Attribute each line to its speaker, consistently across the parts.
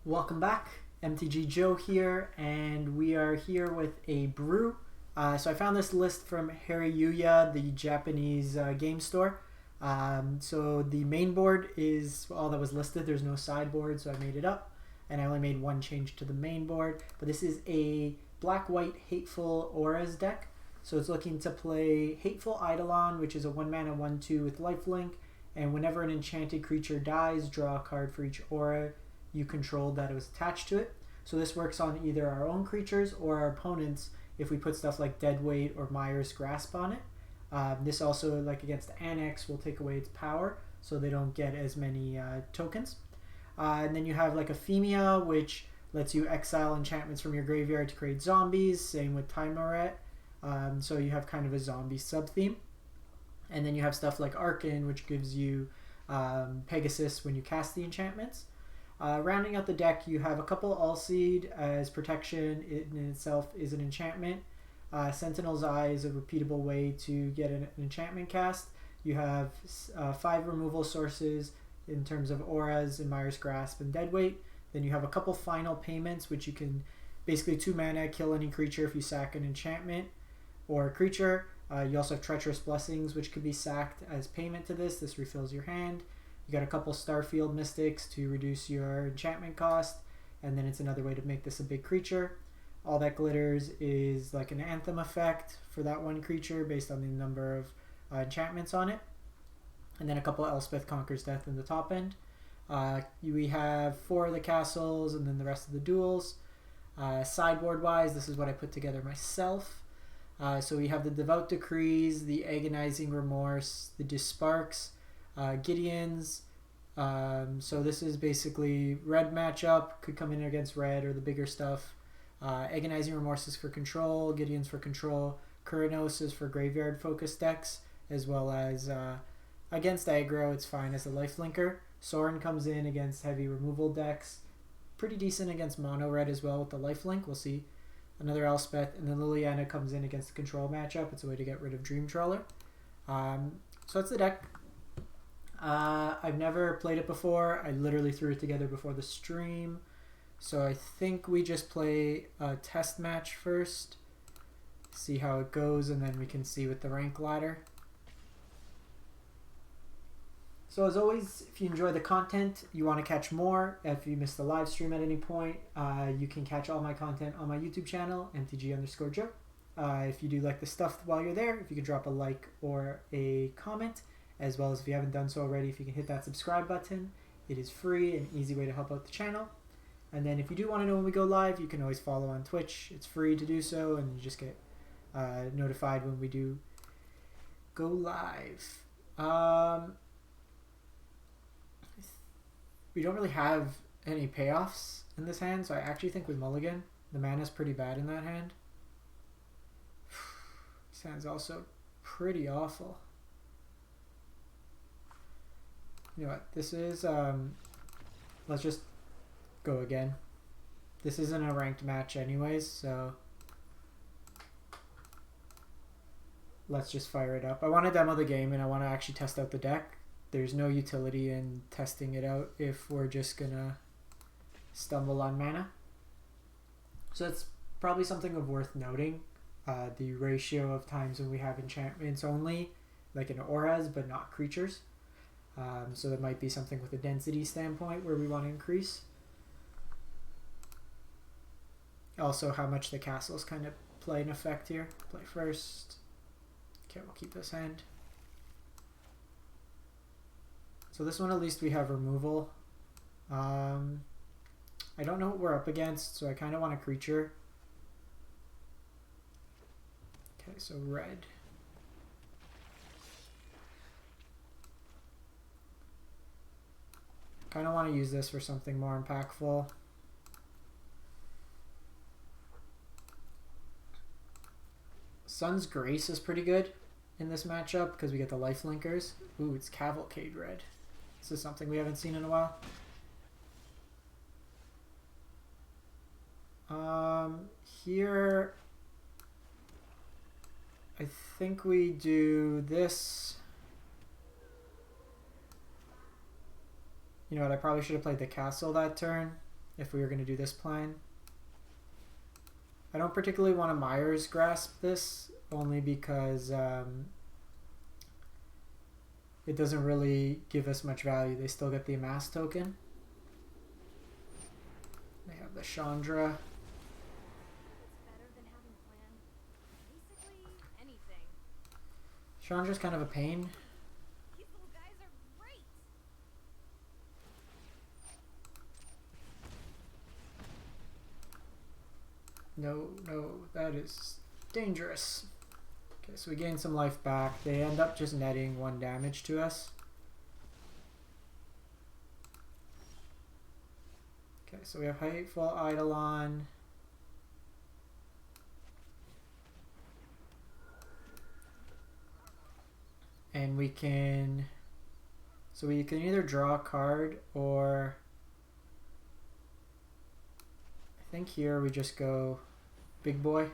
Speaker 1: Welcome back, MTG Joe here, and we are here with a brew. So I found this list from Harry Yuya, the Japanese game store. So the main board is all that was listed. There's no sideboard, so I made it up, and I only made one change to the main board. But this is a black-white Hateful Auras deck. So it's looking to play Hateful Eidolon, which is a 1-mana 1/2 with lifelink, and whenever an enchanted creature dies, draw a card for each aura you controlled that it was attached to it. So this works on either our own creatures or our opponents if we put stuff like Deadweight or Mire's Grasp on it. This also, like against Annex, will take away its power, so they don't get as many tokens. And then you have like Aphemia, which lets you exile enchantments from your graveyard to create zombies. Same with Tymaret. So you have kind of a zombie sub-theme. And then you have stuff like Archon, which gives you Pegasus when you cast the enchantments. Rounding out the deck, you have a couple Alseid as protection. It in itself is an enchantment. Sentinel's Eye is a repeatable way to get an enchantment cast. You have 5 removal sources in terms of auras and Mire's Grasp and Deadweight. Then you have a couple final payments, which you can basically 2 mana kill any creature if you sack an enchantment or a creature. You also have Treacherous Blessings, which could be sacked as payment to this. This refills your hand. You got a couple Starfield Mystics to reduce your enchantment cost, and then it's another way to make this a big creature. All that glitters is like an anthem effect for that one creature based on the number of enchantments on it. And then a couple Elspeth Conquers Death in the top end. We have 4 of the castles and then the rest of the duels. Sideboard wise, this is what I put together myself. So we have the Devout Decrees, the Agonizing Remorse, the Desparks, Gideon's. So this is basically red matchup, could come in against red or the bigger stuff. Agonizing Remorse is for control, Gideon's for control, Kunoros is for graveyard focused decks, as well as against aggro it's fine as a lifelinker. Sorin comes in against heavy removal decks, pretty decent against mono red as well with the lifelink, we'll see. Another Elspeth, and then Liliana comes in against the control matchup. It's a way to get rid of Dream Trawler. So that's the deck. I've never played it before. I literally threw it together before the stream. So I think we just play a test match first, see how it goes, and then we can see with the rank ladder. So as always, if you enjoy the content, you want to catch more, if you missed the live stream at any point, you can catch all my content on my YouTube channel, MTG_Joe. If you do like the stuff while you're there, if you could drop a like or a comment, as well as if you haven't done so already, if you can hit that subscribe button. It is free and easy way to help out the channel. And then if you do want to know when we go live, you can always follow on Twitch. It's free to do so, and you just get notified when we do go live. We don't really have any payoffs in this hand, so I actually think we mulligan. The mana's pretty bad in that hand. This hand's also pretty awful. You know what, this is, let's just go again. This isn't a ranked match anyways, so let's just fire it up. I want to demo the game and I want to actually test out the deck. There's no utility in testing it out if we're just gonna stumble on mana. So that's probably something of worth noting. The ratio of times when we have enchantments only, like in auras, but not creatures. So that might be something with a density standpoint where we want to increase. Also how much the castles kind of play an effect here. Play first. Okay, we'll keep this hand. So this one at least we have removal. I don't know what we're up against, so I kind of want a creature. Okay, so red. Kind of want to use this for something more impactful. Sun's Grace is pretty good in this matchup because we get the lifelinkers. Ooh, it's Cavalcade red. This is something we haven't seen in a while. Here, I think we do this. You know what, I probably should have played the castle that turn if we were going to do this plan. I don't particularly want to Mire's Grasp this, only because it doesn't really give us much value. They still get the Amass token. They have the Chandra. Chandra's kind of a pain.
Speaker 2: These little guys are great.
Speaker 1: No, that is dangerous. Okay, so we gain some life back. They end up just netting 1 damage to us. Okay, so we have Hateful Eidolon. And we can... So we can either draw a card, or... I think here we just go big boy.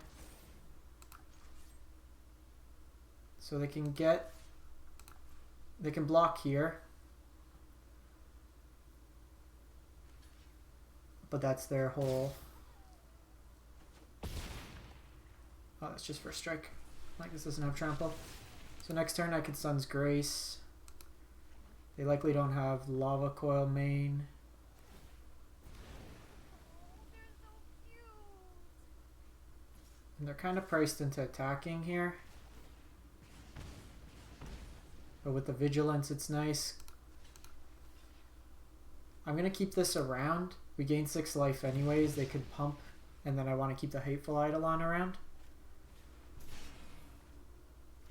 Speaker 1: So they can get... They can block here. But that's their whole... Oh, that's just for strike. Like, this doesn't have trample. So next turn I could Sun's Grace. They likely don't have Lava Coil main. And they're kind of priced into attacking here. But with the Vigilance it's nice. I'm going to keep this around. We gain 6 life anyways. They could pump. And then I want to keep the Hateful Eidolon around.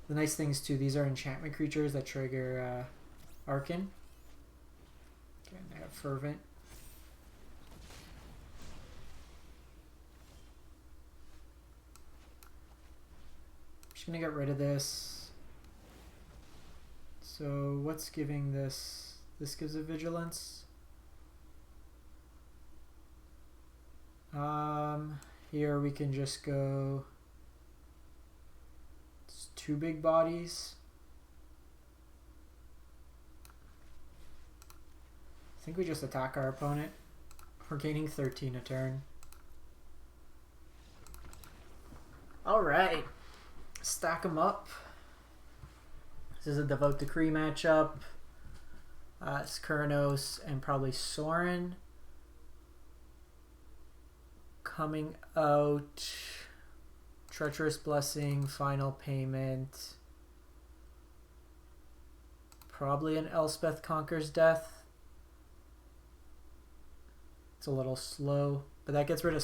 Speaker 1: The nice things too, these are enchantment creatures that trigger Archon. Okay, and they have Fervent. I'm just gonna get rid of this. So what's giving this? This gives a Vigilance. Here we can just go 2 big bodies. I think we just attack our opponent. We're gaining 13 a turn. Alright. Stack them up. This is a Devout Decree matchup. It's Kunoros and probably Sorin. Coming out... Treacherous Blessing, Final Payment. Probably an Elspeth Conquers Death. It's a little slow, but that gets rid of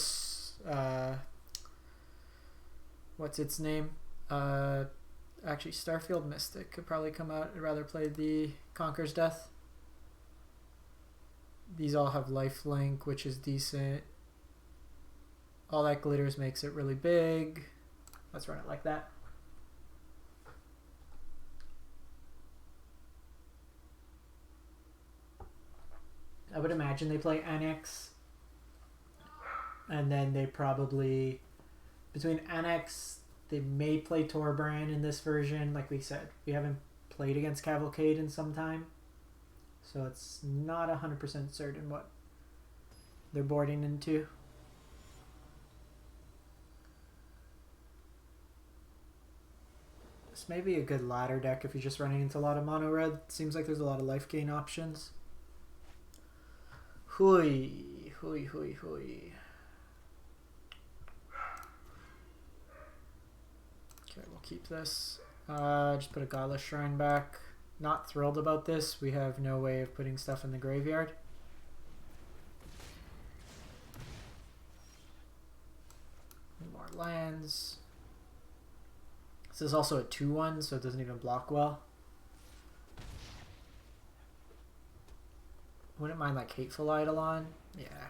Speaker 1: what's its name? Actually, Starfield Mystic could probably come out. I'd rather play the Conquers Death. These all have lifelink, which is decent. All that glitters makes it really big. Let's run it like that. I would imagine they play Annex. And then they probably... Between Annex, they may play Torbran in this version. Like we said, we haven't played against Cavalcade in some time. So it's not 100% certain what they're boarding into. This may be a good ladder deck if you're just running into a lot of mono red. Seems like there's a lot of life gain options. Hui. Okay, we'll keep this. Just put a Godless Shrine back. Not thrilled about this. We have no way of putting stuff in the graveyard. More lands. This is also a 2/1, so it doesn't even block well. Wouldn't mind like Hateful Eidolon. Yeah.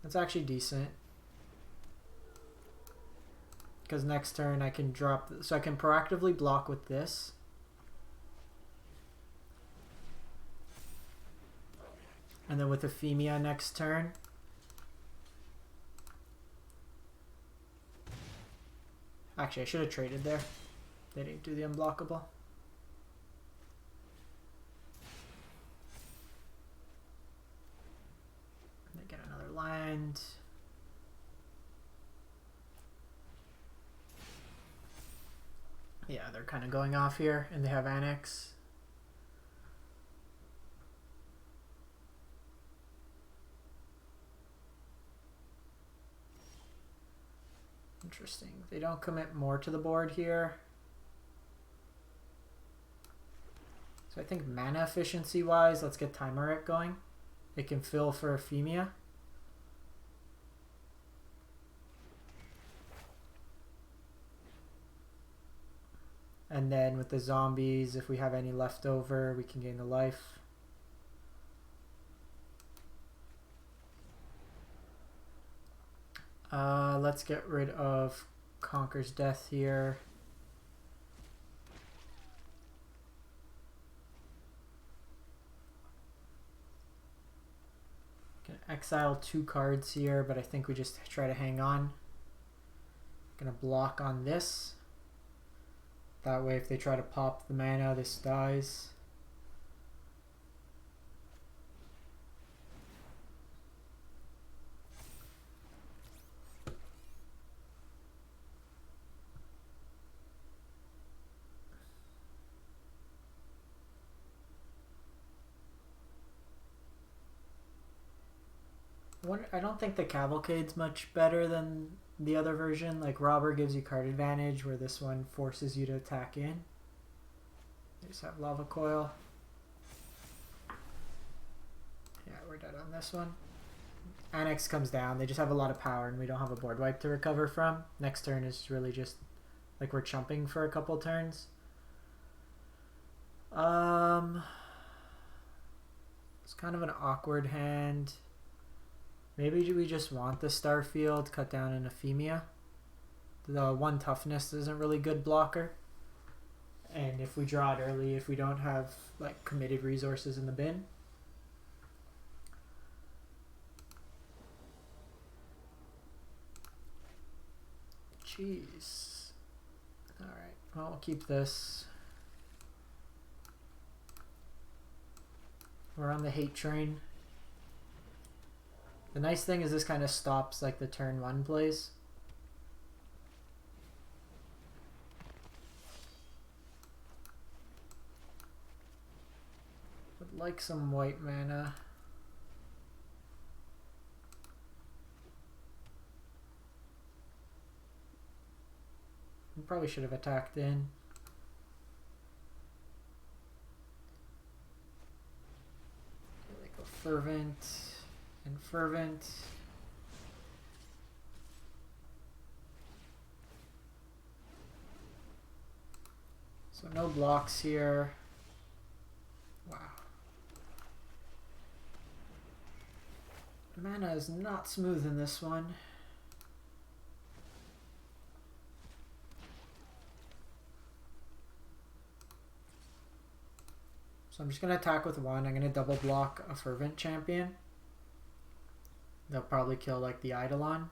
Speaker 1: That's actually decent. Because next turn I can drop... So I can proactively block with this. And then with Aphemia next turn. Actually, I should have traded there. They didn't do the unblockable. they're kind of going off here, and they have Annex. Interesting. They don't commit more to the board here. So I think mana efficiency wise, let's get Tymaret going. It can fill for Aphemia. And then with the zombies, if we have any left over, we can gain the life. Let's get rid of Conquer's Death here. Can exile 2 cards here, but I think we just try to hang on. Gonna block on this. That way if they try to pop the mana, this dies. I don't think the Cavalcade's much better than the other version. Like Robber gives you card advantage, where this one forces you to attack in. They just have Lava Coil. Yeah, we're dead on this one. Annex comes down. They just have a lot of power, and we don't have a board wipe to recover from. Next turn is really just like we're chumping for a couple turns. It's kind of an awkward hand. Maybe we just want the Starfield, cut down an Aphemia. The 1 toughness isn't really good blocker. And if we draw it early, if we don't have like committed resources in the bin. Jeez. Alright, well, we'll keep this. We're on the hate train. The nice thing is this kind of stops like the turn 1 plays. Would like some white mana. We probably should have attacked in. Like a Fervent. And Fervent. So no blocks here. Wow. Mana is not smooth in this one. So I'm just going to attack with 1. I'm going to double block a Fervent Champion. They'll probably kill like the Eidolon.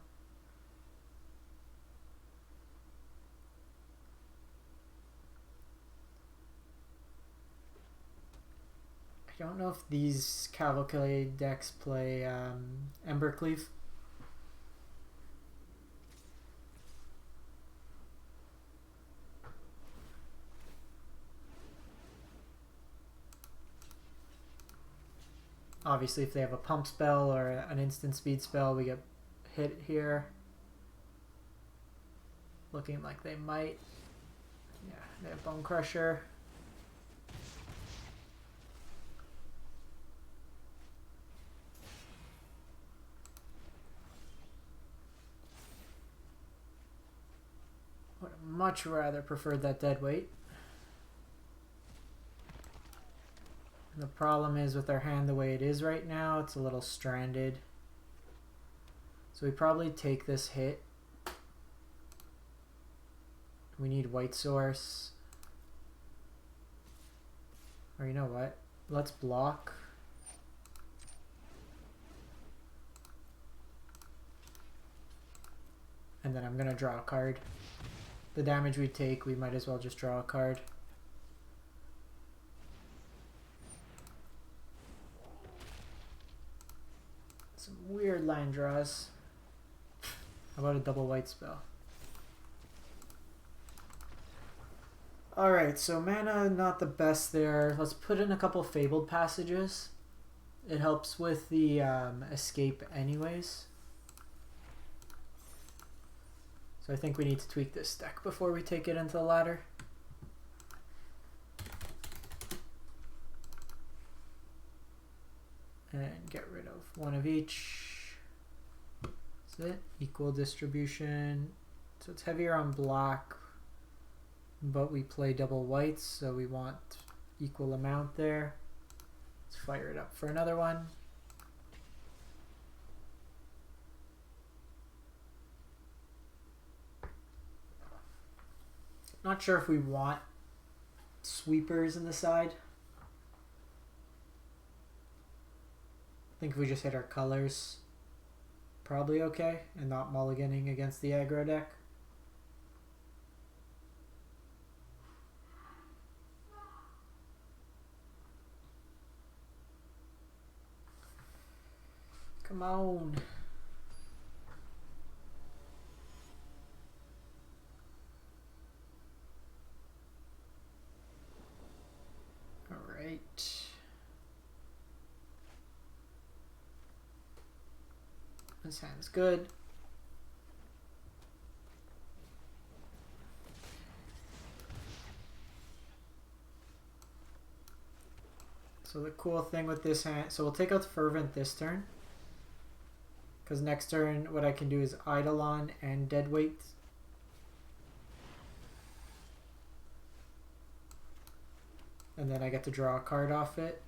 Speaker 1: I don't know if these Cavalcade decks play Embercleave. Obviously, if they have a pump spell or an instant speed spell, we get hit here. Looking like they might. Yeah, they have Bone Crusher. Would have much rather preferred that dead weight. The problem is with our hand the way it is right now, it's a little stranded. So we probably take this hit. We need white source. Or you know what? Let's block. And then I'm going to draw a card. The damage we take, we might as well just draw a card. Weird line draws. How about a double white spell? Alright, so mana not the best there. Let's put in a couple Fabled Passages. It helps with the escape anyways. So I think we need to tweak this deck before we take it into the ladder. And get rid of one of each. That's it. Equal distribution. So it's heavier on black, but we play double whites, so we want equal amount there. Let's fire it up for another one. Not sure if we want sweepers in the side. I think if we just hit our colors, probably okay, and not mulliganing against the aggro deck. Come on. All right. This hand's good. So the cool thing with this hand, so we'll take out Fervent this turn. Because next turn, what I can do is Eidolon and Deadweight. And then I get to draw a card off it.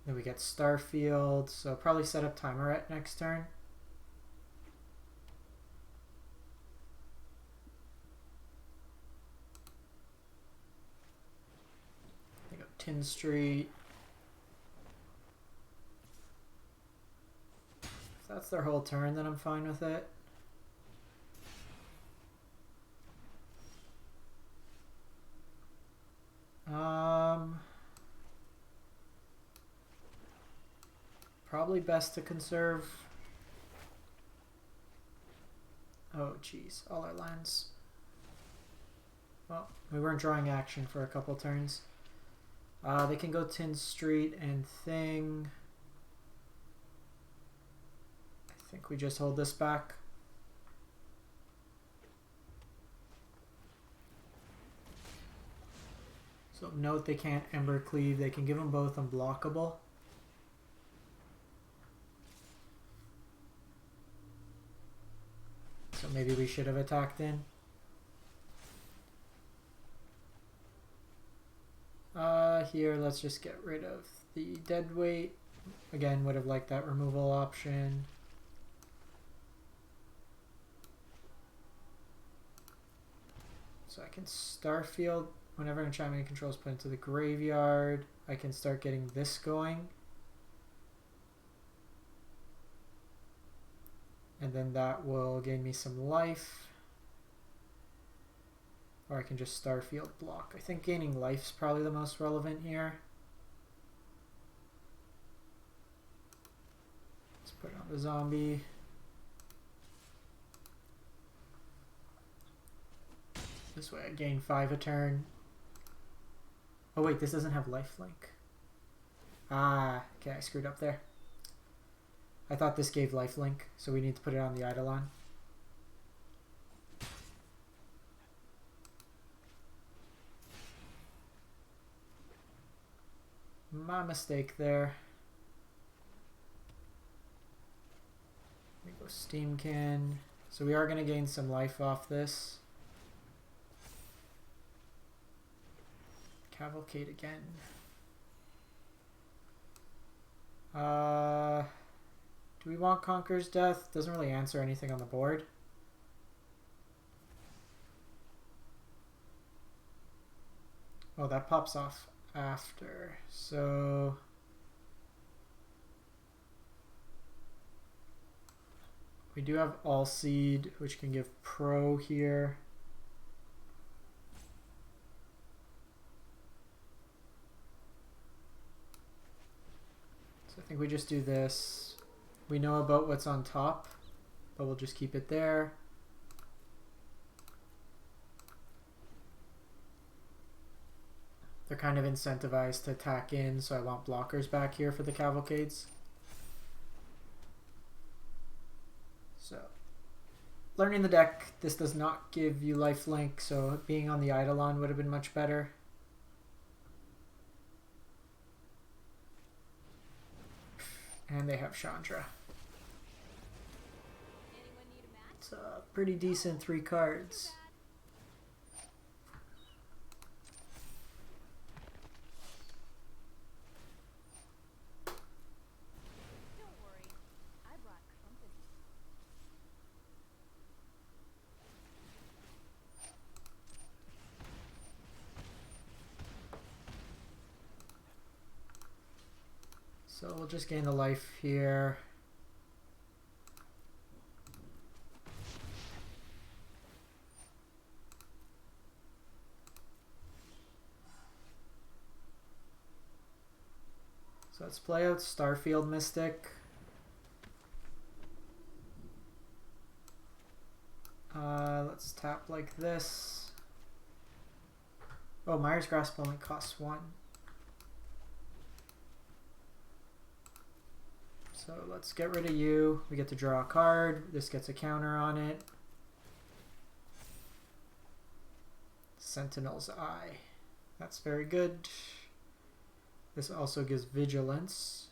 Speaker 1: Then we get Starfield, so probably set up Tymaret next turn. Tin Street. If that's their whole turn, then I'm fine with it. Probably best to conserve. Oh geez, all our lands. Well, we weren't drawing action for a couple turns. They can go Tin Street and Thing. I think we just hold this back. So note they can't Ember Cleave. They can give them both unblockable. So maybe we should have attacked in. Here, let's just get rid of the Deadweight. Again, would have liked that removal option. So I can Starfield. Whenever enchantment control is put into the graveyard, I can start getting this going. And then that will gain me some life. Or I can just Starfield block. I think gaining life's probably the most relevant here. Let's put it on the zombie. This way I gain 5 a turn. Oh wait, this doesn't have lifelink. Ah, okay, I screwed up there. I thought this gave lifelink, so we need to put it on the Eidolon. My mistake there. We go Steamkin. So we are going to gain some life off this. Cavalcade again. Do we want Conqueror's Death? Doesn't really answer anything on the board. Oh, that pops off after. So we do have Alseid, which can give pro here. So I think we just do this. We know about what's on top, but we'll just keep it there. They're kind of incentivized to attack in, so I want blockers back here for the cavalcades. So, learning the deck, this does not give you lifelink, so being on the Eidolon would have been much better. And they have Chandra.
Speaker 2: Anyone need a match?
Speaker 1: It's a pretty decent 3 cards.
Speaker 2: Don't worry. I brought company.
Speaker 1: So we'll just gain the life here. So let's play out Starfield Mystic. Let's tap like this. Oh, Mire's Grasp only costs 1. So let's get rid of you. We get to draw a card. This gets a counter on it. Sentinel's Eye. That's very good. This also gives Vigilance.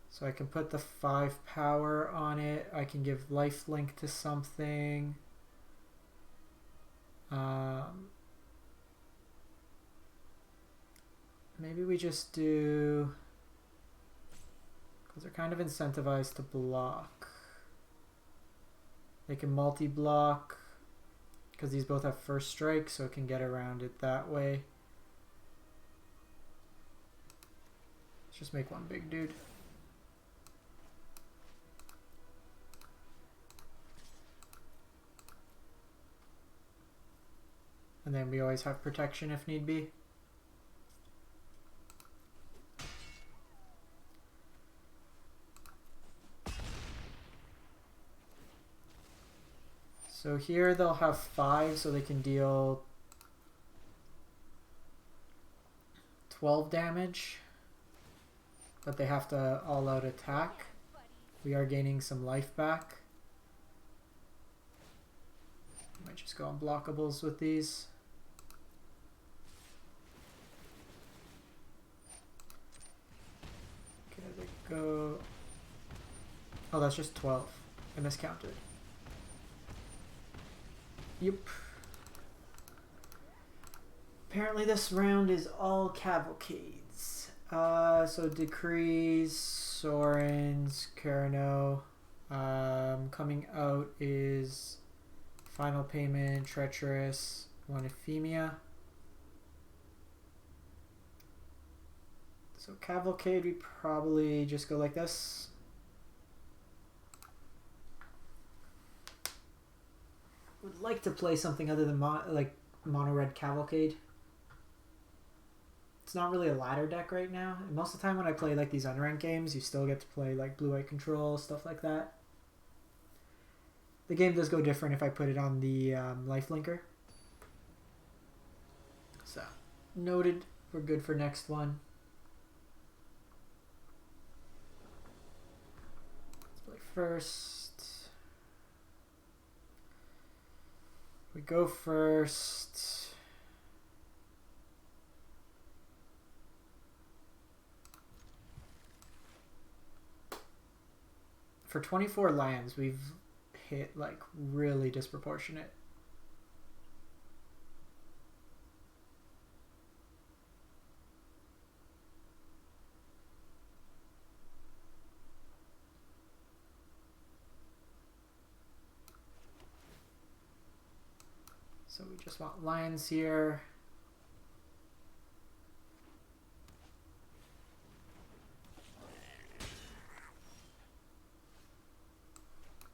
Speaker 1: So I can put the 5 power on it. I can give lifelink to something. Maybe we just do, because they're kind of incentivized to block. They can multi-block because these both have first strike, so it can get around it that way. Let's just make one big dude. And then we always have protection if need be. So here they'll have 5, so they can deal 12 damage, but they have to all-out attack. We are gaining some life back. Might just go on blockables with these. Okay, they go. Oh, that's just 12. I miscounted. Yep. Apparently this round is all cavalcades. So Decrees, Sorins, Kurano. Coming out is Final Payment, Treacherous, 1 Aphemia. So cavalcade, we probably just go like this. Would like to play something other than mono red cavalcade. It's not really a ladder deck right now. And most of the time when I play like these unranked games, you still get to play like blue white control, stuff like that. The game does go different if I put it on the lifelinker. So noted. We're good for next one. Let's play first. We go first. For 24 lands, we've hit like really disproportionate. So we just want lines here.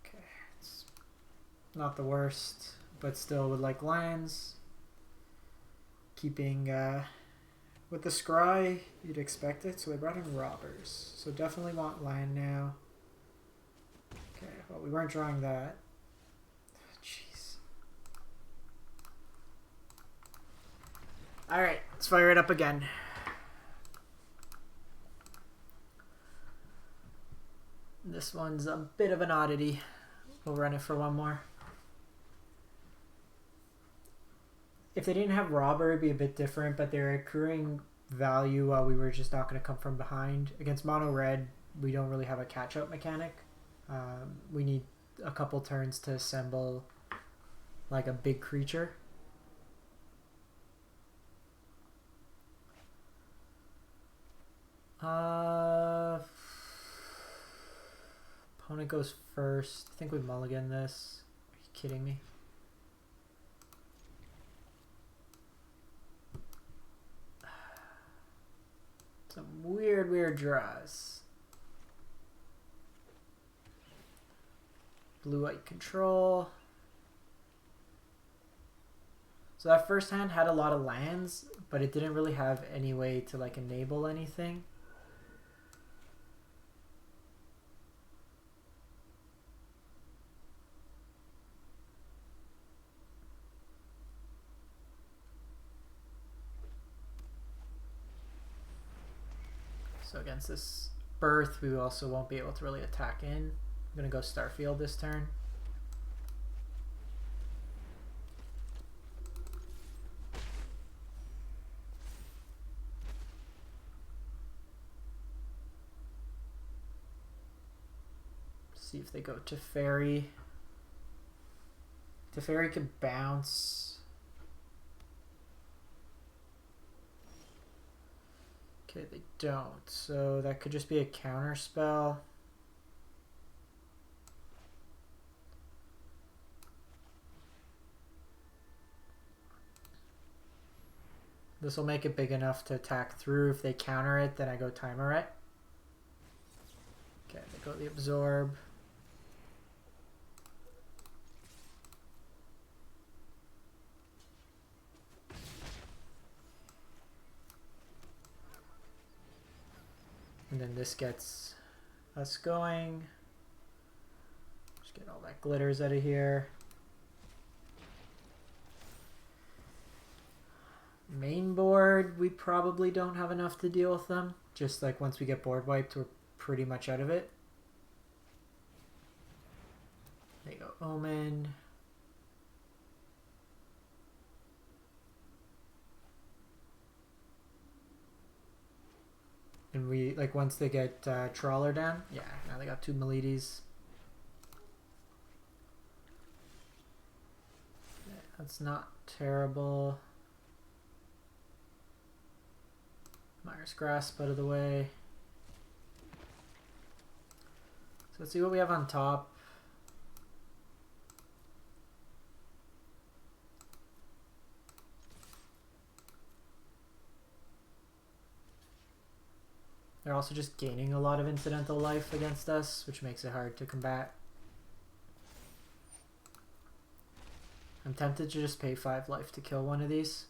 Speaker 1: Okay, it's not the worst, but still would like lines. Keeping With the scry, you'd expect it, so they brought in robbers. So definitely want land now. Okay, well, we weren't drawing that. Jeez. Alright, let's fire it up again. This one's a bit of an oddity. We'll run it for one more. If they didn't have robber, it'd be a bit different, but they're accruing value while we were just not going to come from behind. Against mono red, we don't really have a catch-up mechanic. We need a couple turns to assemble like a big creature. Opponent goes first. I think we mulligan this. Are you kidding me? Some weird draws. Blue-white control. So that first hand had a lot of lands, but it didn't really have any way to like enable anything. So against this birth, we also won't be able to really attack in. I'm going to go Starfield this turn. See if they go to Fairy. The Fairy could bounce. Okay, they don't, so that could just be a counter spell. This will make it big enough to attack through. If they counter it, then I go Tymaret. Okay, they go the Absorb. And then this gets us going. Just get all that glitters out of here. Main board, we probably don't have enough to deal with them. Just like once we get board wiped, we're pretty much out of it. There you go, Omen. And we, like, once they get Trawler down, yeah, now they got 2 Meletes. Yeah, that's not terrible. Mire's Grasp out of the way. So let's see what we have on top. They're also just gaining a lot of incidental life against us, which makes it hard to combat. I'm tempted to just pay 5 life to kill one of these.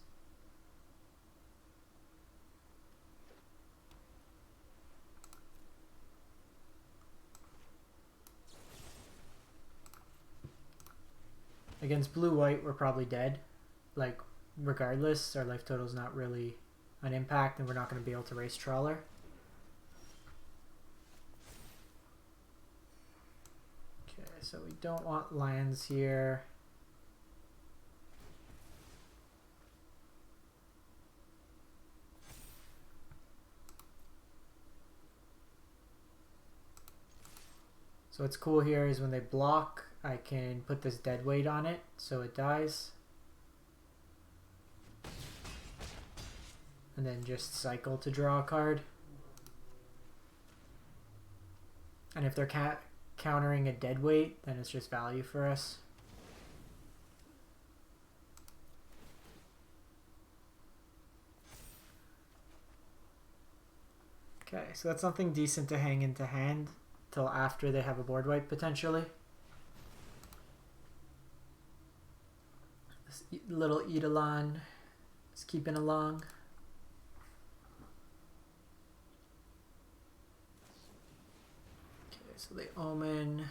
Speaker 1: Against blue-white, we're probably dead. Like, regardless, our life total is not really an impact, and we're not going to be able to race Trawler. So we don't want lands here. So what's cool here is when they block, I can put this dead weight on it so it dies. And then just cycle to draw a card. And if they're countering a dead weight, then it's just value for us. Okay, so that's something decent to hang into hand till after they have a board wipe potentially. This little Eidolon is keeping along. So the Omen.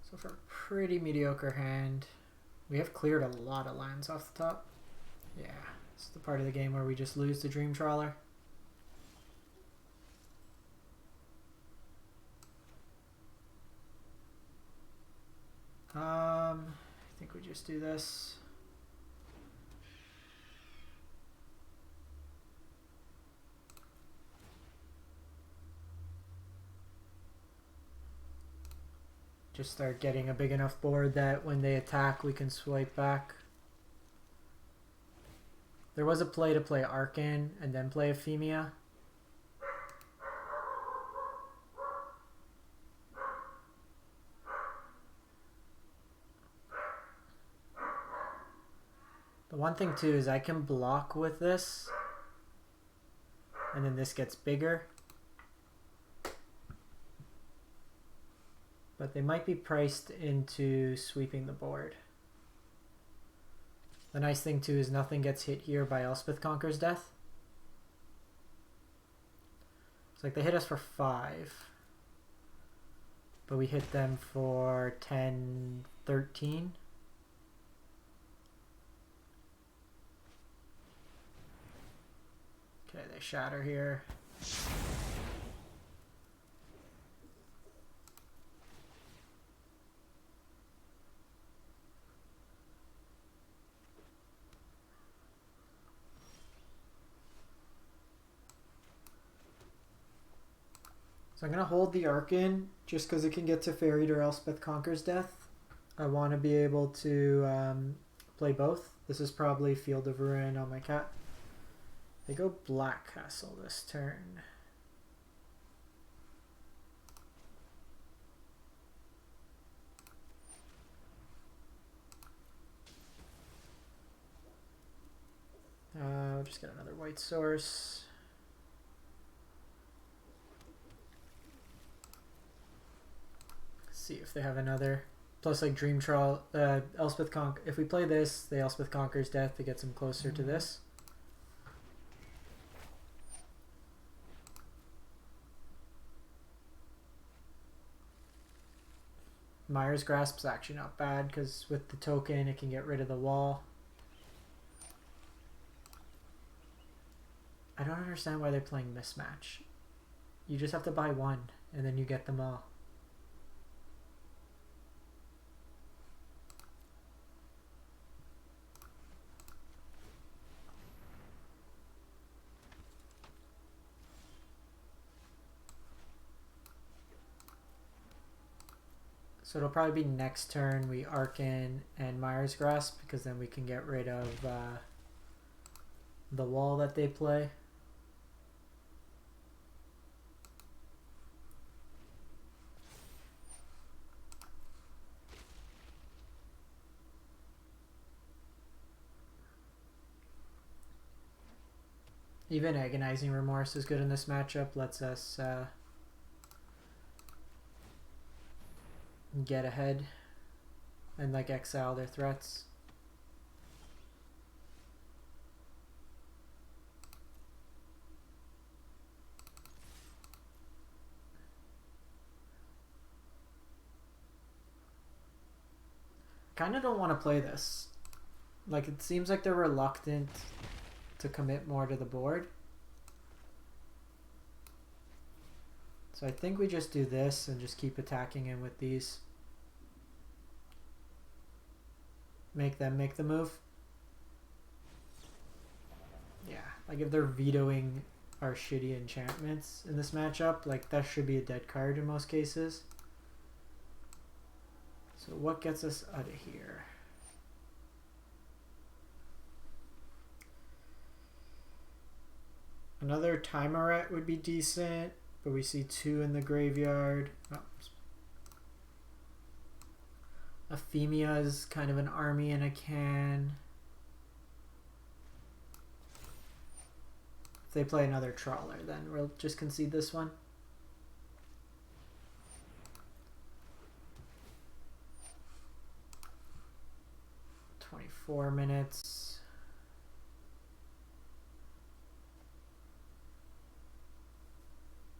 Speaker 1: So for a pretty mediocre hand, we have cleared a lot of lands off the top. Yeah, it's the part of the game where we just lose to Dream Trawler. I think we just do this. Just start getting a big enough board that when they attack we can swipe back. There was a play to play Archon and then play Aphemia. The one thing too is I can block with this and then this gets bigger. But they might be priced into sweeping the board. The nice thing too is nothing gets hit here by Elspeth Conquers Death. It's like they hit us for 5. But we hit them for 10, 13. Okay, they shatter here. So I'm going to hold the Archon just because it can get to Fairy or Elspeth Conquers Death. I want to be able to play both. This is probably Field of Ruin on my cat. They go Black Castle this turn. We'll just get another white source. See if they have another. Plus like Dream Troll, Elspeth if we play this, the Elspeth Conquers Death to get them closer to this. Mire's Grasp's actually not bad because with the token it can get rid of the wall. I don't understand why they're playing Mismatch. You just have to buy one and then you get them all. So it'll probably be next turn we Archon and Mire's Grasp because then we can get rid of the wall that they play. Even Agonizing Remorse is good in this matchup, lets us get ahead and like exile their threats. Kind of don't want to play this. Like it seems like they're reluctant to commit more to the board. So I think we just do this and just keep attacking him with these. Make them make the move. Yeah, like if they're vetoing our shitty enchantments in this matchup, like that should be a dead card in most cases. So what gets us out of here? Another Tymaret would be decent. But we see 2 in the graveyard. Oh. Aphemia is kind of an army in a can. If they play another Trawler, then we'll just concede this one. 24 minutes.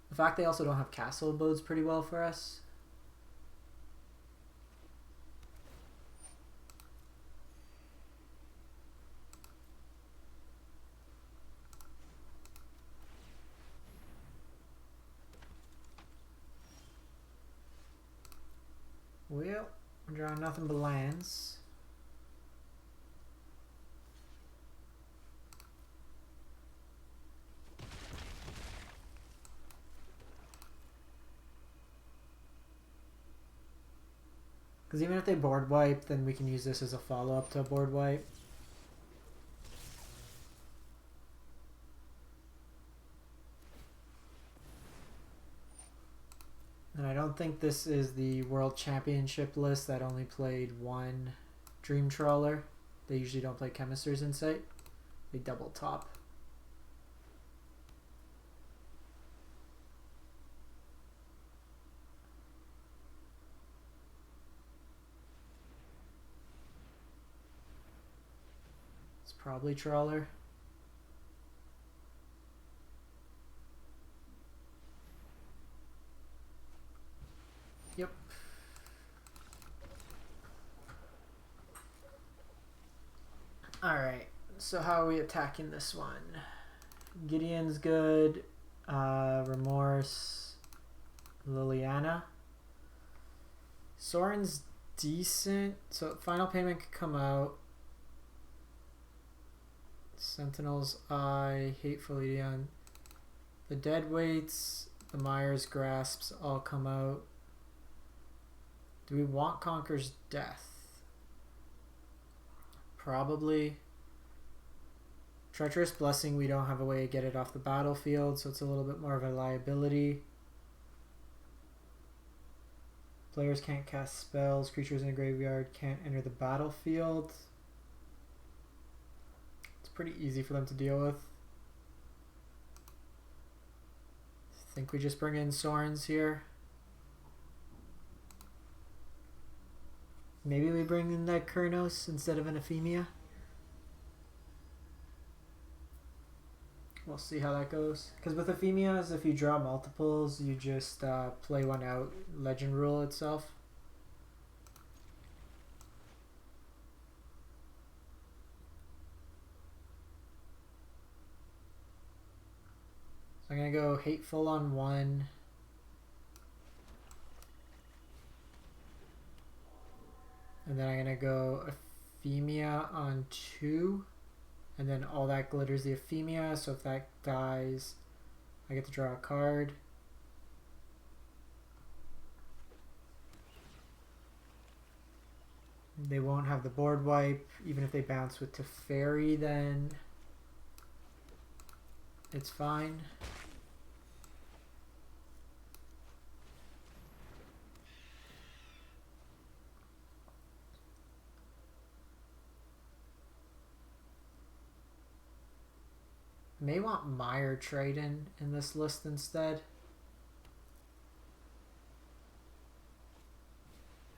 Speaker 1: The fact they also don't have castle bodes pretty well for us. Well, I'm drawing nothing but lands. Because even if they board wipe, then we can use this as a follow-up to a board wipe. And I don't think this is the World Championship list that only played one Dream Trawler. They usually don't play Chemister's Insight. They double top. It's probably Trawler. Yep. Alright, so how are we attacking this one? Gideon's good. Remorse. Liliana. Sorin's decent. So final payment could come out. Sentinel's Eye. Hateful Eidolon. The Deadweights. The Mire's Grasps all come out. Do we want Conquer's Death? Probably. Treacherous Blessing, we don't have a way to get it off the battlefield, so it's a little bit more of a liability. Players can't cast spells. Creatures in a graveyard can't enter the battlefield. It's pretty easy for them to deal with. I think we just bring in Sorin's here. Maybe we bring in that Kunoros instead of an Aphemia. We'll see how that goes. Because with Aphemias, if you draw multiples, you just play one out, Legend Rule itself. So I'm going to go Hateful on 1. And then I'm going to go Aphemia on 2. And then all that glitters the Aphemia. So if that dies, I get to draw a card. They won't have the board wipe. Even if they bounce with Teferi, then it's fine. May want Mire Trident in this list instead.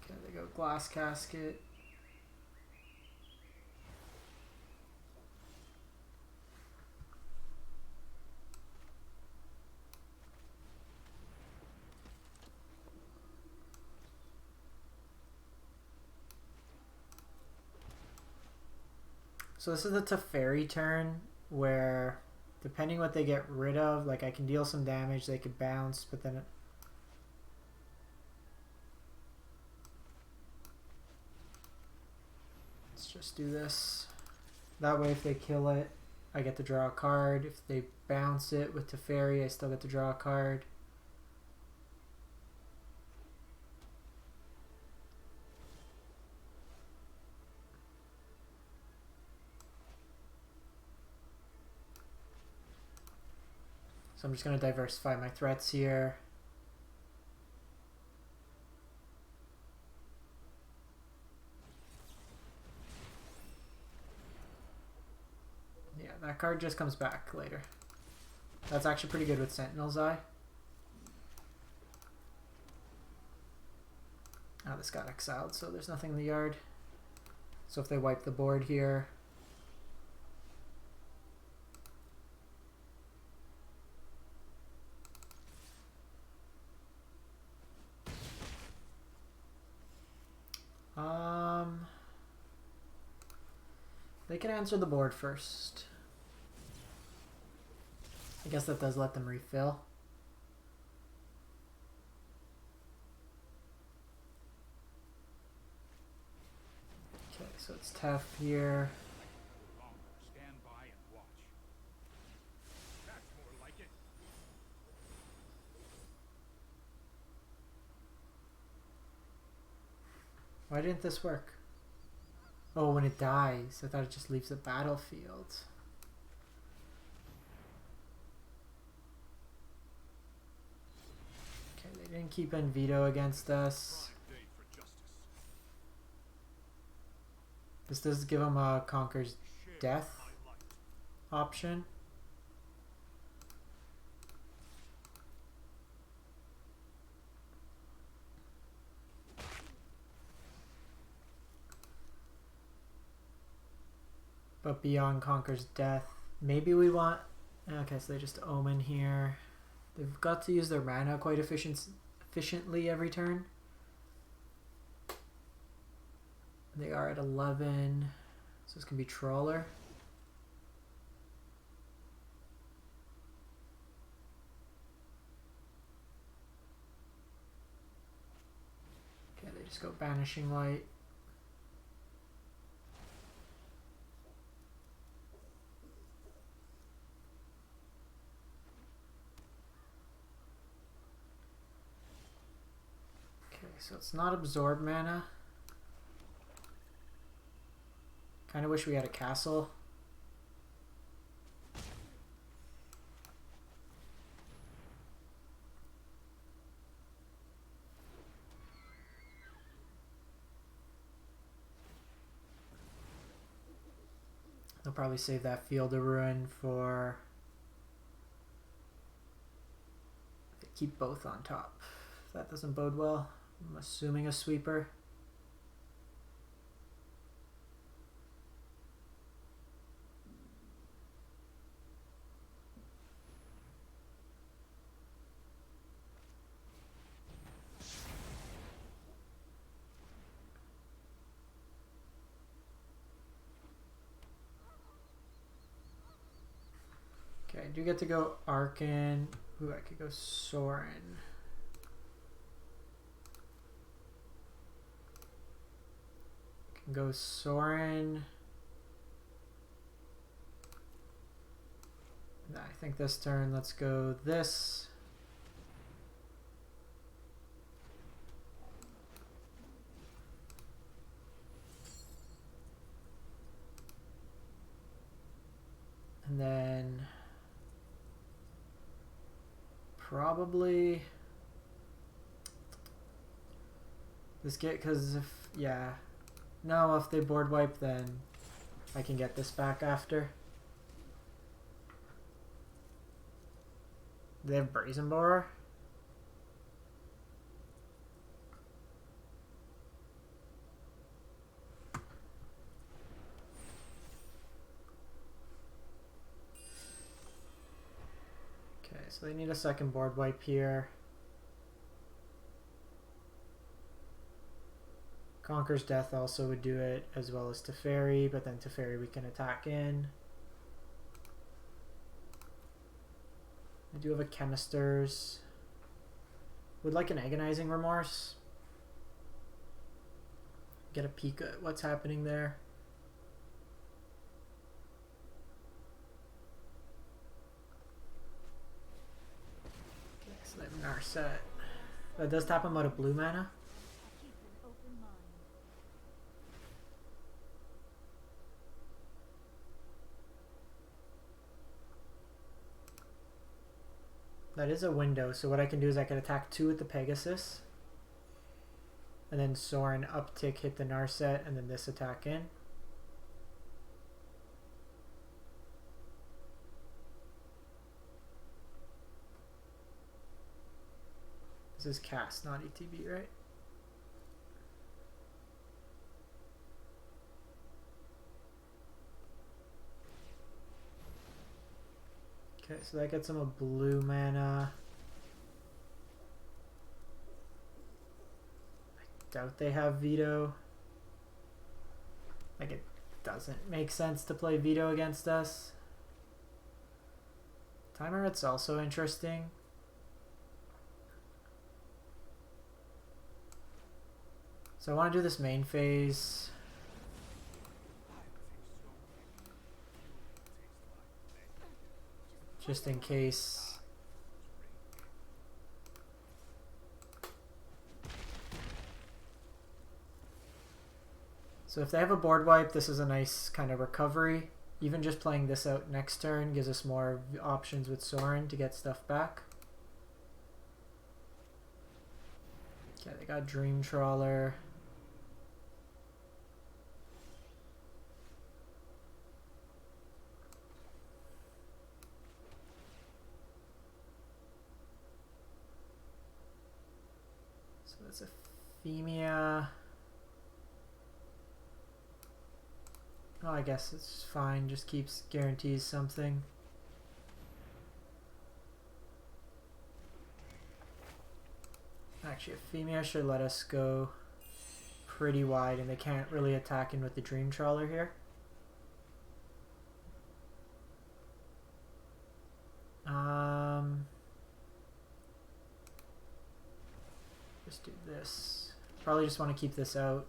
Speaker 1: Okay, they go Glass Casket. So this is the Teferi turn where depending what they get rid of, like I can deal some damage, they could bounce, but then let's just do this. That way if they kill it, I get to draw a card. If they bounce it with Teferi, I still get to draw a card. So I'm just going to diversify my threats here. Yeah, that card just comes back later. That's actually pretty good with Sentinel's Eye. Oh, this got exiled, so there's nothing in the yard. So if they wipe the board here, they can answer the board first. I guess that does let them refill. Okay, so it's tough here.
Speaker 3: Stand by and watch. That's more like it.
Speaker 1: Why didn't this work? Oh, when it dies. I thought it just leaves the battlefield. Okay, they didn't keep in veto against us.
Speaker 3: Prime day for justice.
Speaker 1: This does give them a Conquer's
Speaker 3: Share
Speaker 1: Death
Speaker 3: my light.
Speaker 1: option. But beyond Conquer's Death, maybe we want... Okay, so they just Omen here. They've got to use their mana quite efficiently every turn. They are at 11, so this can be Trawler. Okay, they just go Banishing Light. So it's not absorb mana. Kind of wish we had a castle. They'll probably save that Field of Ruin for... They keep both on top. That doesn't bode well. I'm assuming a sweeper. Okay, I do get to go Archon. Ooh, I could go Sorin. Go Sorin. I think this turn, let's go this. And then probably this get, because if, yeah. No, if they board wipe, then I can get this back after. They have Brazen Borer. Okay, so they need a second board wipe here. Conquer's Death also would do it, as well as Teferi, but then Teferi we can attack in. I do have a Chemisters. Would like an Agonizing Remorse. Get a peek at what's happening there. Okay, so they have Narset. That does tap him out of blue mana.
Speaker 2: Keep an open mind.
Speaker 1: That is a window, so what I can do is I can attack 2 with the Pegasus. And then Sorin uptick, hit the Narset, and then this attack in. This is cast, not ETB, right? Okay, so that gets him a blue mana. I doubt they have veto. Like, it doesn't make sense to play veto against us. Tymaret's also interesting. So I want to do this main phase. Just in case. So if they have a board wipe, this is a nice kind of recovery. Even just playing this out next turn gives us more options with Sorin to get stuff back. Okay, they got Dream Trawler. So that's Aphemia. Oh, I guess it's fine. Just guarantees something. Actually, Aphemia should let us go pretty wide, and they can't really attack in with the Dream Trawler here. Just do this. Probably just want to keep this out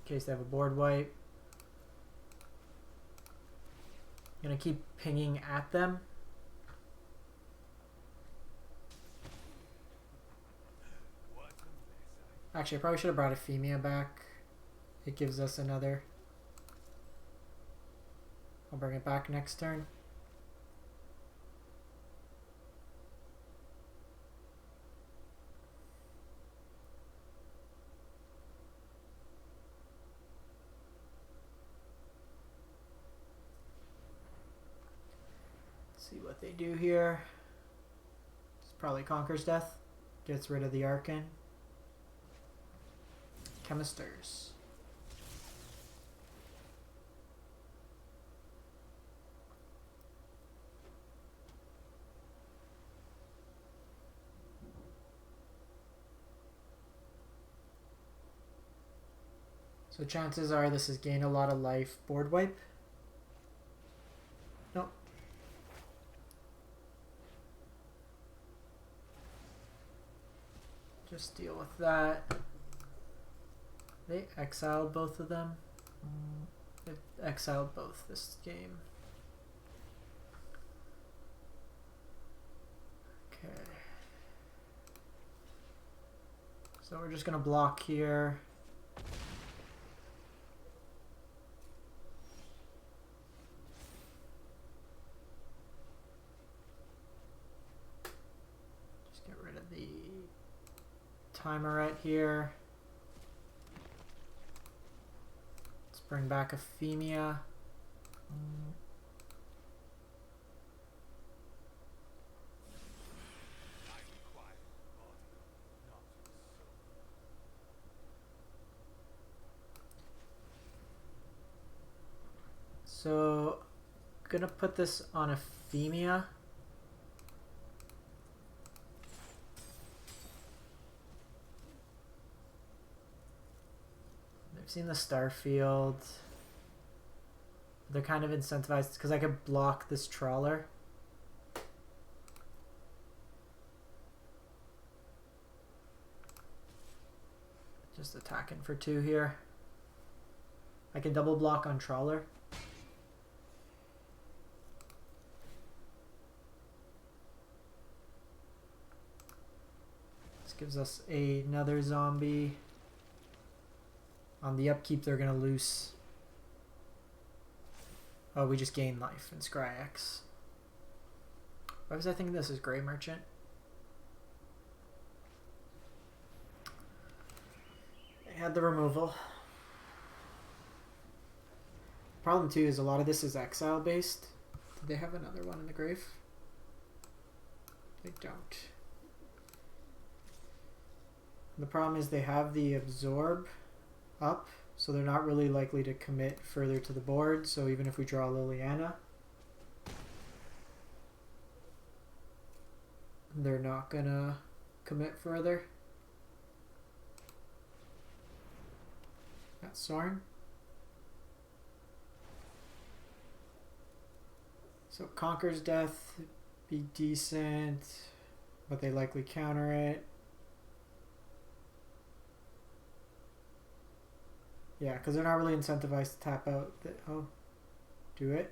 Speaker 1: in case they have a board wipe. I'm gonna keep pinging at them. Actually, I probably should have brought Aphemia back. It gives us another. I'll bring it back next turn. See what they do here. This probably conquers death. Gets rid of the Archon. Chemisters. So chances are this is gain a lot of life board wipe. Nope. Just deal with that. They exiled both of them. They've exiled both this game. Okay. So we're just gonna block here. Just get rid of the Tymaret here. Let's bring back Aphemia. So, I'm gonna put this on Aphemia. I've seen the Starfield. They're kind of incentivized because I could block this trawler. Just attacking for 2 here. I can double block on trawler. This gives us another zombie. On the upkeep, they're going to lose. Oh, we just gain life in Scryax. Why was I thinking this is Grey Merchant? They had the removal. Problem too is a lot of this is exile based. Did they have another one in the grave? They don't. The problem is they have the absorb up, so they're not really likely to commit further to the board. So even if we draw Liliana, they're not gonna commit further. Got Sorin. So Conquer's Death, be decent, but they likely counter it. Yeah, because they're not really incentivized to tap out. Oh, do it.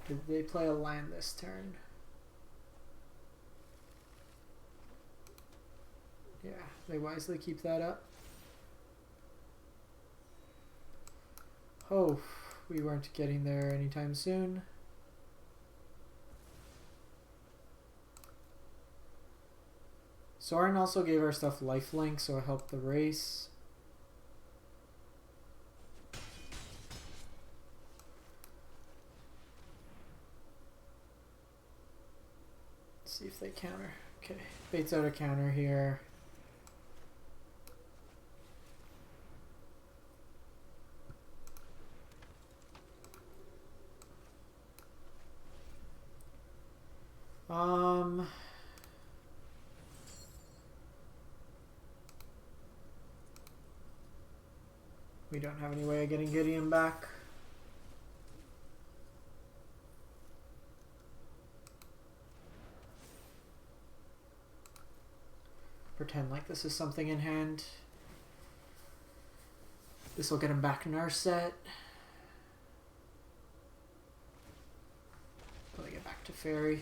Speaker 1: Did they play a land this turn? Yeah, they wisely keep that up. Oh, we weren't getting there anytime soon. Sorin also gave our stuff lifelink, so it helped the race. Let's see if they counter. Okay, baits out a counter here. We don't have any way of getting Gideon back. Pretend like this is something in hand. This will get him back in our set. Put it back to Fairy.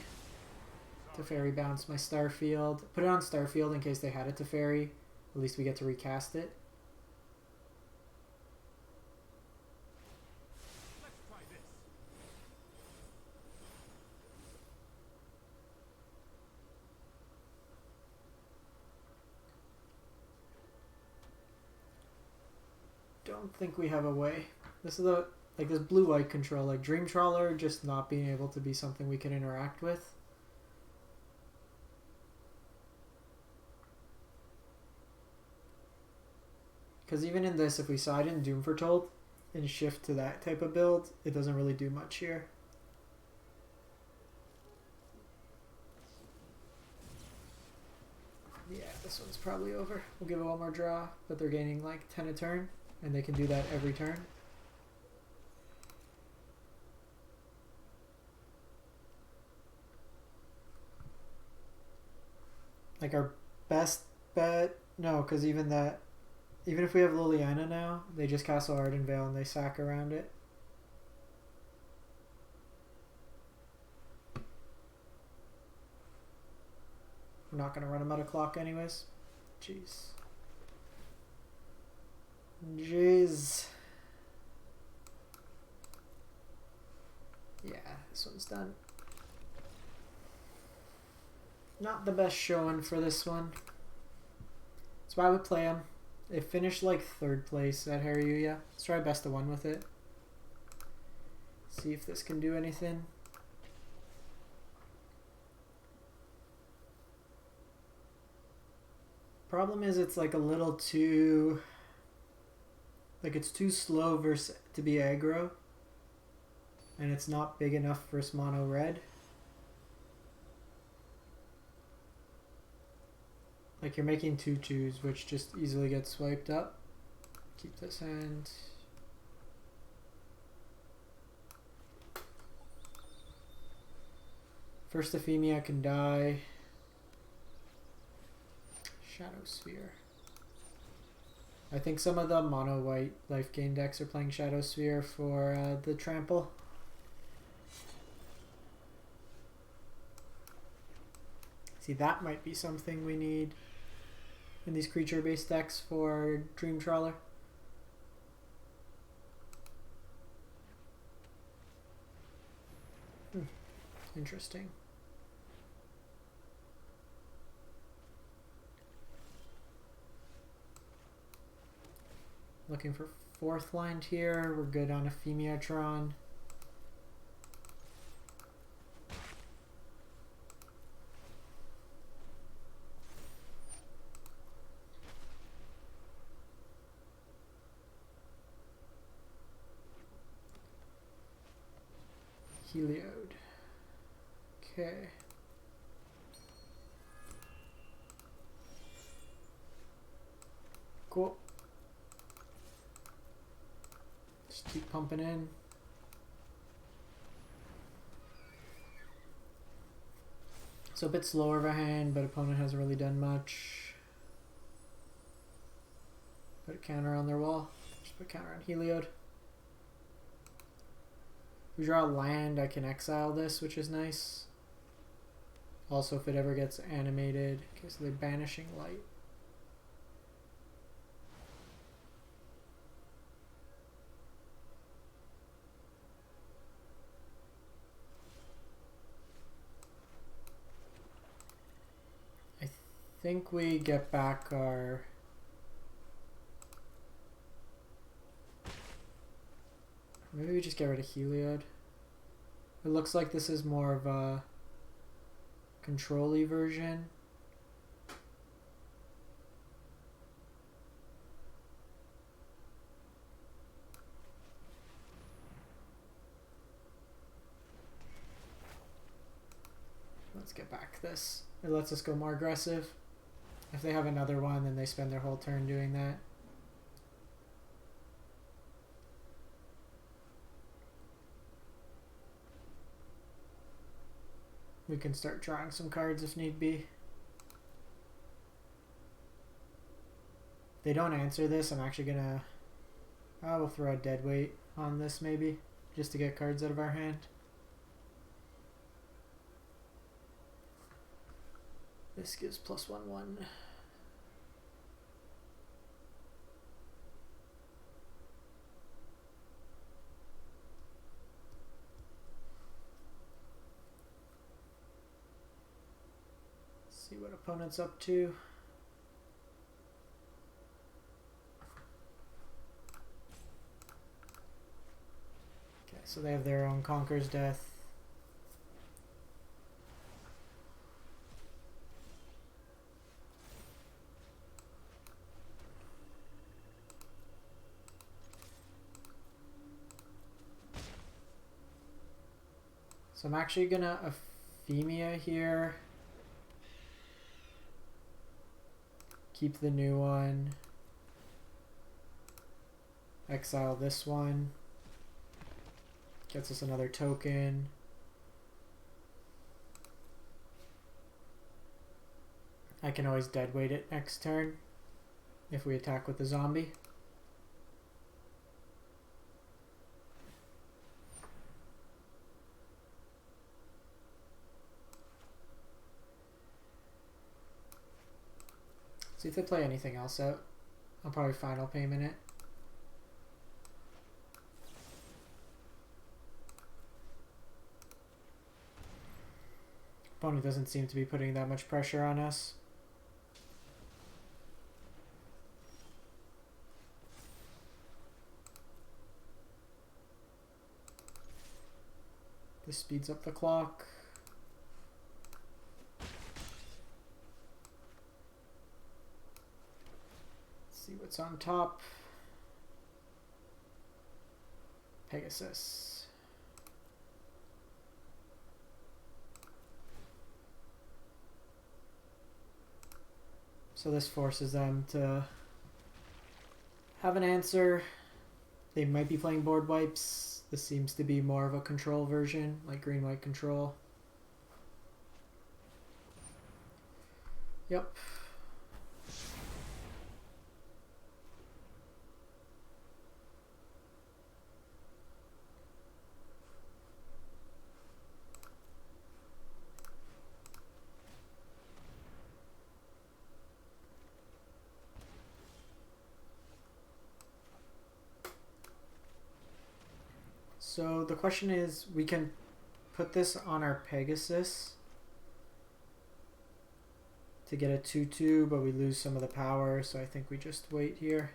Speaker 1: To Fairy bounce my Starfield. Put it on Starfield in case they had it to Fairy. At least we get to recast it.
Speaker 3: Let's try this.
Speaker 1: Don't think we have a way. This is this blue-white control, like Dream Trawler just not being able to be something we can interact with. Because even in this, if we side in Doom Foretold and shift to that type of build, it doesn't really do much here. Yeah, this one's probably over. We'll give it one more draw, but they're gaining like 10 a turn, and they can do that every turn. Like our best bet, no, because even if we have Liliana now, they just Castle Ardenvale and they sack around it. We're not going to run them out of clock anyways. Jeez. Jeez. Yeah, this one's done. Not the best showing for this one. That's why I would play him. It finished like 3rd place at Haryuya. Let's try best of 1 with it. See if this can do anything. Problem is it's like a little too... Like it's too slow to be aggro. And it's not big enough versus mono red. Like you're making 2/2s, which just easily get swiped up. Keep this hand. First Aphemia can die. Shadow Sphere. I think some of the mono white life gain decks are playing Shadow Sphere for the trample. See, that might be something we need in these creature-based decks for Dream Trawler. Interesting. Looking for 4th land here. We're good on Aphemiatron. Heliode. Okay. Cool. Just keep pumping in. So a bit slower of a hand, but opponent hasn't really done much. Put a counter on their wall. Just put a counter on Heliod. If we draw a land, I can exile this, which is nice. Also, if it ever gets animated. Okay, so they're banishing light. I think we get back our... Maybe we just get rid of Heliod. It looks like this is more of a control-y version. Let's get back this. It lets us go more aggressive. If they have another one, then they spend their whole turn doing that. We can start drawing some cards if need be. If they don't answer this, I'm actually gonna... I will throw a deadweight on this maybe, just to get cards out of our hand. This gives +1/1. See what opponent's up to. Okay, so they have their own Conqueror's Death. So I'm actually gonna Aphemia here. Keep the new one. Exile this one. Gets us another token. I can always deadweight it next turn if we attack with the zombie. See if they play anything else out. I'll probably final payment it. Opponent doesn't seem to be putting that much pressure on us. This speeds up the clock. See what's on top. Pegasus. So this forces them to have an answer. They might be playing board wipes. This seems to be more of a control version, like green-white control. Yep. So the question is, we can put this on our Pegasus to get a 2/2, but we lose some of the power, so I think we just wait here.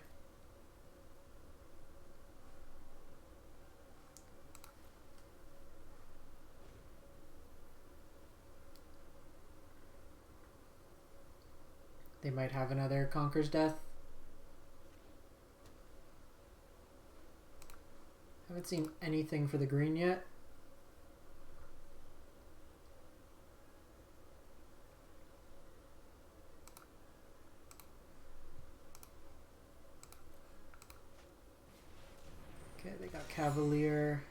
Speaker 1: They might have another Conqueror's Death. Haven't seen anything for the green yet. Okay, they got Cavalier.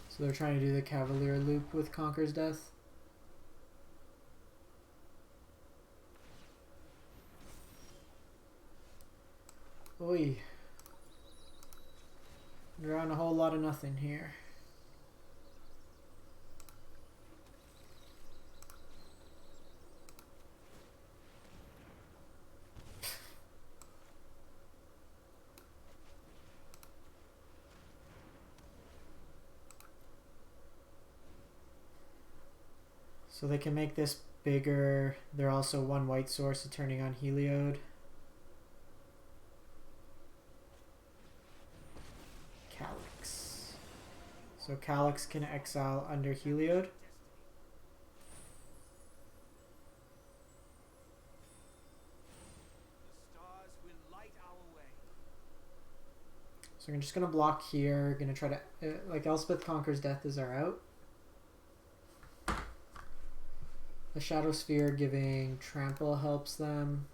Speaker 1: So they're trying to do the Cavalier loop with Conquer's Death. Oi. They're on a whole lot of nothing here. So they can make this bigger. They're also one white source of turning on Heliod. Calyx. So Calyx can exile under Heliod. So I'm just gonna block here. Gonna try to like Elspeth Conquers Death is our out. The Shadow Sphere giving Trample helps them.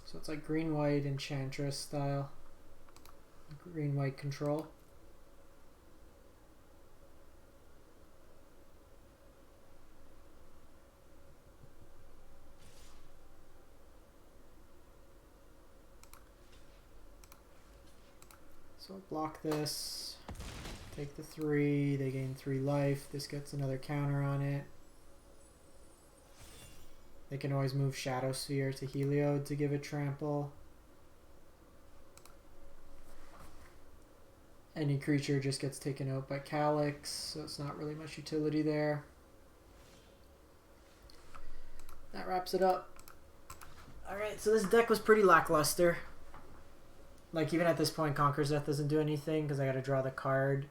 Speaker 1: So it's like green-white Enchantress style. Green-white control. So block this. Take the 3, they gain 3 life. This gets another counter on it. They can always move Shadow Sphere to Heliod to give it trample. Any creature just gets taken out by Calyx, so it's not really much utility there. That wraps it up. Alright, so this deck was pretty lackluster. Like, even at this point, Conquer's Death doesn't do anything because I gotta draw the card.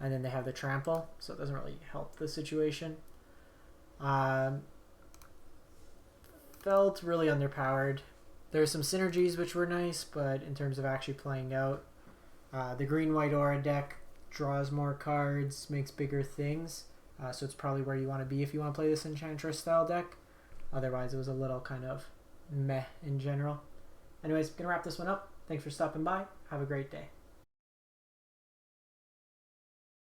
Speaker 1: And then they have the trample, so it doesn't really help the situation. Felt really underpowered. There's some synergies which were nice, but in terms of actually playing out, the green-white aura deck draws more cards, makes bigger things, so it's probably where you want to be if you want to play this Enchantress style deck. Otherwise, it was a little kind of meh in general. Anyways, gonna wrap this one up. Thanks for stopping by. Have a great day.